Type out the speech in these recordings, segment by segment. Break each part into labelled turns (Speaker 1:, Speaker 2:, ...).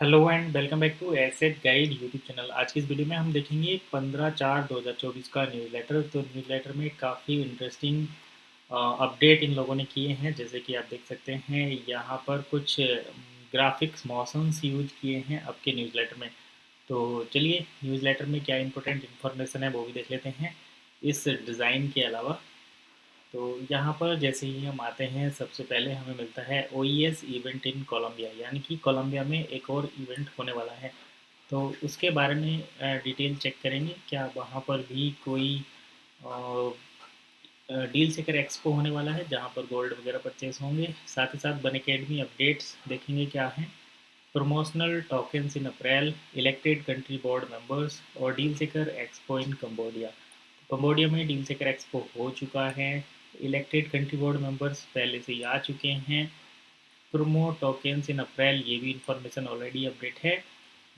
Speaker 1: Hello and welcome back to asset guide YouTube channel. आज की इस वीडियो में हम देखेंगे 15/4/2024 का न्यूज़लेटर। तो न्यूज़लेटर में काफ़ी इंटरेस्टिंग अपडेट इन लोगों ने किए हैं। जैसे कि आप देख सकते हैं यहाँ पर कुछ ग्राफिक्स मोशंस यूज किए हैं आपके न्यूज़लेटर में। तो चलिए न्यूज़लेटर में क्या इंपॉर्टेंट इन्फॉर्मेशन है वो भी देख लेते हैं इस डिज़ाइन के अलावा। तो यहाँ पर जैसे ही हम आते हैं सबसे पहले हमें मिलता है OES इवेंट इन कोलंबिया, यानी कि कोलंबिया में एक और इवेंट होने वाला है। तो उसके बारे में डिटेल चेक करेंगे क्या वहाँ पर भी कोई डील सेकर एक्सपो होने वाला है जहाँ पर गोल्ड वगैरह परचेज होंगे। साथ ही साथ बन अकेडमी अपडेट्स देखेंगे क्या है, प्रमोशनल टोकन्स इन अप्रैल, इलेक्टेड कंट्री बोर्ड मेंबर्स और डील सेकर एक्सपो इन कम्बोडिया। कम्बोडिया में डील सेकर एक्सपो हो चुका है, इलेक्टेड कंट्री बोर्ड मेंबर्स पहले से ही आ चुके हैं। प्रोमो टोकन्स इन अप्रैल ये भी इंफॉर्मेशन ऑलरेडी अपडेट है।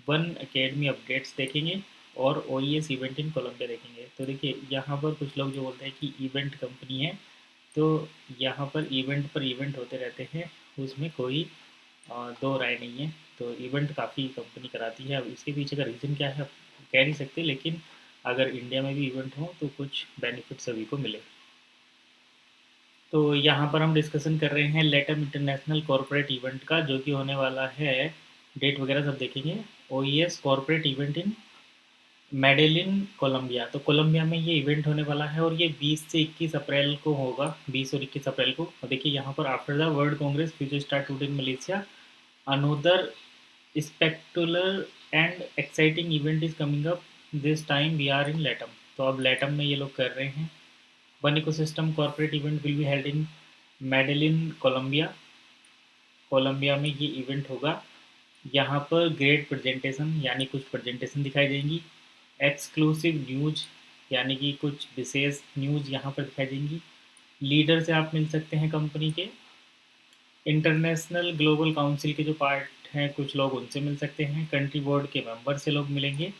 Speaker 1: वन अकेडमी अपडेट्स देखेंगे और OES इवेंट इन कोलंबिया देखेंगे। तो देखिए यहाँ पर कुछ लोग जो बोलते हैं कि इवेंट कंपनी है, तो यहाँ पर इवेंट होते रहते हैं, उसमें कोई दो राय नहीं है। तो इवेंट काफ़ी कंपनी कराती है। अब इसके पीछे का रीज़न क्या है कह नहीं सकते, लेकिन अगर इंडिया में भी इवेंट हो तो कुछ बेनिफिट सभी को मिले। तो यहाँ पर हम डिस्कशन कर रहे हैं लेटम इंटरनेशनल कॉरपोरेट इवेंट का, जो कि होने वाला है। डेट वगैरह सब देखेंगे। OES corporate event in Medellin Colombia. तो कोलंबिया में ये इवेंट होने वाला है और ये 20 से 21 अप्रैल को होगा, 20 और 21 अप्रैल को। और देखिए यहाँ पर after the world congress future start in Malaysia, another spectacular and exciting event is coming up, this time we are in Latam. तो अब लेटम में ये लोग कर रहे हैं। One ecosystem corporate event will be held in Medellin Colombia. Colombia में ये इवेंट होगा। यहाँ पर ग्रेट प्रेजेंटेशन यानी कुछ प्रेजेंटेशन दिखाई देंगी। एक्सक्लूसिव न्यूज यानी कि कुछ विशेष न्यूज यहाँ पर दिखाई देंगी। लीडर से आप मिल सकते हैं कंपनी के। इंटरनेशनल ग्लोबल काउंसिल के जो पार्ट हैं कुछ लोग उनसे मिल सकते हैं। कंट्री बोर्ड के मेंबर से लोग मिलेंगे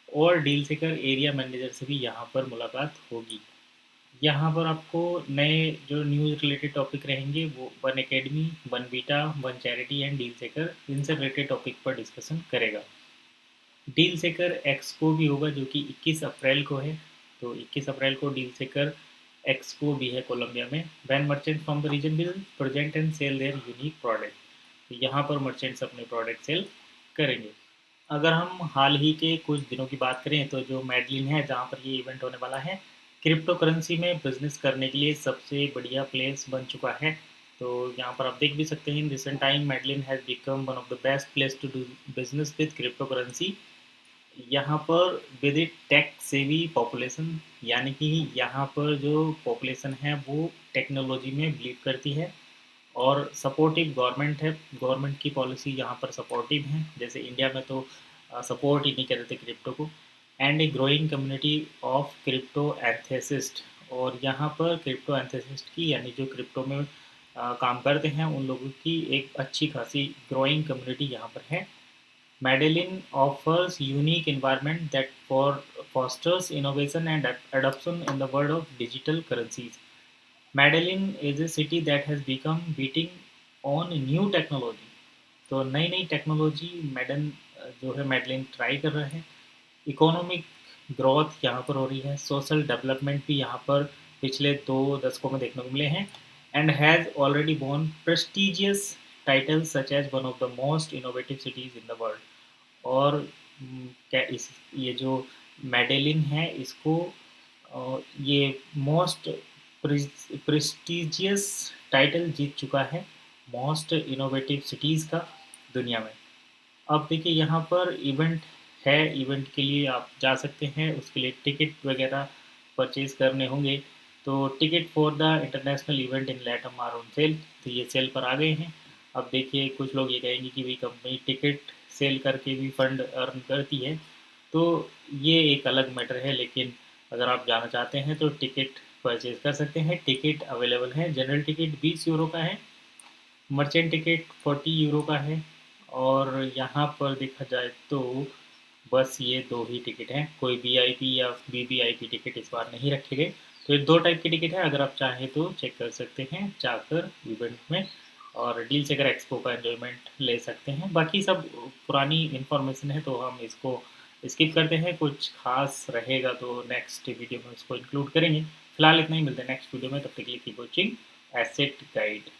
Speaker 1: और डील सेकर एरिया मैनेजर से भी यहाँ पर मुलाकात होगी। यहाँ पर आपको नए जो न्यूज़ रिलेटेड टॉपिक रहेंगे वो one academy, one beta, one charity and deal सेकर, इनसे रिलेटेड टॉपिक पर डिस्कशन करेगा। डील सेकर एक्सपो भी होगा जो कि 21 अप्रैल को है। तो 21 अप्रैल को डील सेकर एक्सपो भी है कोलंबिया में। Van merchant from the region will present and sell their unique product. तो यहाँ पर मर्चेंट्स अपने प्रोडक्ट सेल करेंगे। अगर हम हाल ही के कुछ दिनों की बात करें तो जो मेडलिन है जहाँ पर ये इवेंट होने वाला है, क्रिप्टो करेंसी में बिजनेस करने के लिए सबसे बढ़िया प्लेस बन चुका है। तो यहाँ पर आप देख भी सकते हैं in recent time Medellin has become one of the best place to do business with crypto currency. यहाँ पर with it tech savvy population, यानी कि यहाँ पर जो पॉपुलेशन है वो टेक्नोलॉजी में बिलीव करती है और सपोर्टिव गवर्नमेंट है। गवर्नमेंट की पॉलिसी यहाँ पर सपोर्टिव है, जैसे इंडिया में तो सपोर्ट ही नहीं कर रहे थे क्रिप्टो को। And a growing community of crypto enthusiasts. और यहाँ पर क्रिप्टो एंथेसिस्ट की यानी जो क्रिप्टो में काम करते हैं उन लोगों की एक अच्छी खासी ग्रोइंग कम्युनिटी यहाँ पर है। Medellin offers unique environment that fosters innovation and adoption in the world of digital currencies. Medellin is a city that has become beating on new technology। तो नई नई टेक्नोलॉजी मेडन जो है मेडलिन ट्राई कर रहा है। इकोनॉमिक ग्रोथ यहाँ पर हो रही है। सोशल डेवलपमेंट भी यहाँ पर पिछले 2 दशकों में देखने को मिले हैं। And has already won prestigious titles such as one of the most innovative cities in the world। और क्या इस ये जो मेडेलिन है इसको ये मोस्ट प्रेस्टिजियस टाइटल जीत चुका है, मोस्ट इनोवेटिव सिटीज़ का दुनिया में। अब देखिए यहाँ पर इवेंट है, इवेंट के लिए आप जा सकते हैं, उसके लिए टिकट वगैरह परचेज करने होंगे। तो ticket for the international event in Latam are on sale. तो ये सेल पर आ गए हैं। अब देखिए कुछ लोग ये कहेंगे कि भाई कंपनी टिकट सेल करके भी फंड अर्न करती है, तो ये एक अलग मैटर है। लेकिन अगर आप जाना चाहते हैं तो टिकट परचेज कर सकते हैं। टिकट अवेलेबल है। जनरल टिकट 20 यूरो का है, मर्चेंट टिकट 40 यूरो का है। और यहाँ पर देखा जाए तो बस ये दो ही टिकट हैं, कोई वीआईपी या वीवीआईपी टिकट इस बार नहीं रखे गए। तो ये दो टाइप के टिकट है, अगर आप चाहें तो चेक कर सकते हैं जाकर इवेंट में। और डील चेकर एक्सपो का एन्जॉयमेंट ले सकते हैं। बाकी सब पुरानी इन्फॉर्मेशन है तो हम इसको स्किप करते हैं, कुछ खास रहेगा तो नेक्स्ट वीडियो में उसको इंक्लूड करेंगे। फिलहाल इतना ही, मिलते हैं नेक्स्ट वीडियो में, तब तक के लिए कीप वॉचिंग एसेट गाइड।